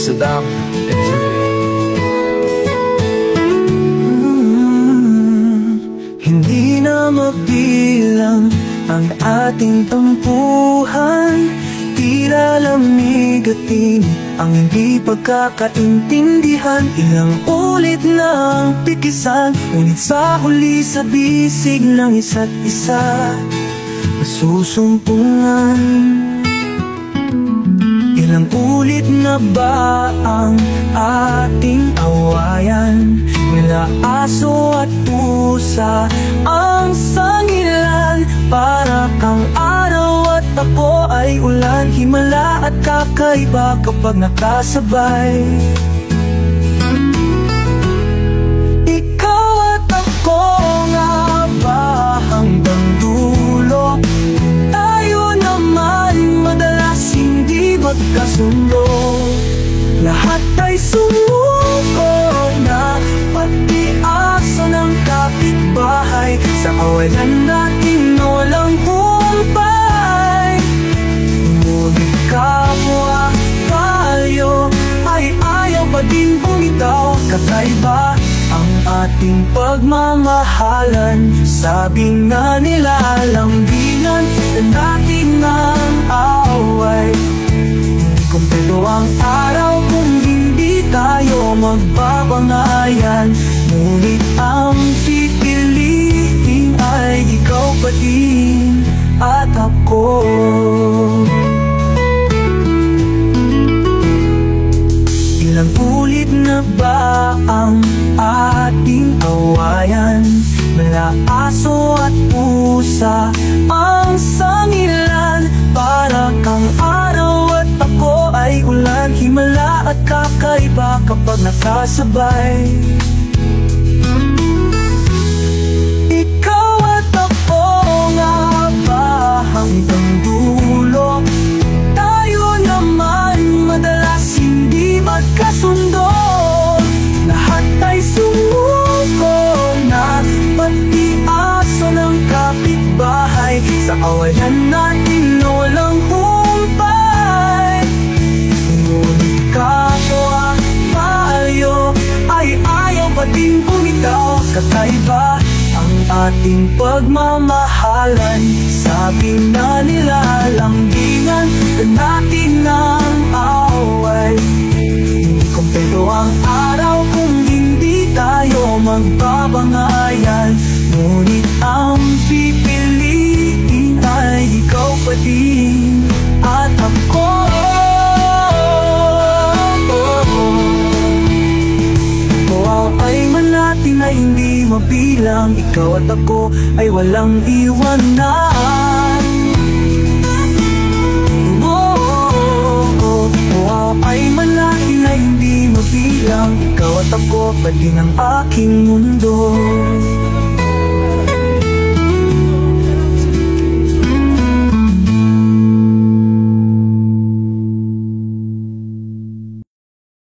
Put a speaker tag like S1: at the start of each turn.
S1: Saddam
S2: Hindi na mabilang ang ating tampuhan, tila lamig at init ang hindi pagkakaintindihan. Ilang ulit na ang pikisan, ngunit sa huli sa bisig ng isa't isa masusumpungan. Ilang ulit na ba ang ating awayan? Nila aso at pusa ang sangilan, para kang araw at ako ay ulan. Himala at kakaiba kapag nakasabay. Ikaw at ako nga ba hanggang dulo? Tayo naman madalas hindi magkasundo. Lahat ay sumuko na, pati aso ng kapitbahay. Sa kawalan natin walang humpay. Ngunit kapwa tayo ay ayaw pa din bumitaw. Kakaiba ang ating pagmamahalan. Sabi nga nila lambingan natin ng away. Hindi kumpleto ang araw kung hindi tayo magbabangayan. Ngunit ang pipiliin ay ikaw pa din at ako. Ilang ulit na ba ang ating awayan? Mula aso at pusa ang sangilan, para kang araw at ako ay ulan. Himala at kakaiba kapag nakasabay. Ikaw at ako nga ba hanggang dulo? Tayo naman madalas hindi magkasundo. Lahat ay sumuko na, pati aso ng kapitbahay. Sa kawalan natin walang humpay. Ngunit kapwa tayo ay ayaw pa din bumitaw. Kakaiba ang ating pagmamahalan. Sabi na nila lambingan natin ng away. Hindi kumpleto ang araw kung hindi tayo magbabangayan. Ngunit ang pipiliin ay ikaw pa din at ako. Ay man natin ay hindi mabilang, ikaw at ako ay walang iwanan. Ay man natin ay hindi mabilang, ikaw at ako pa din ang aking mundo.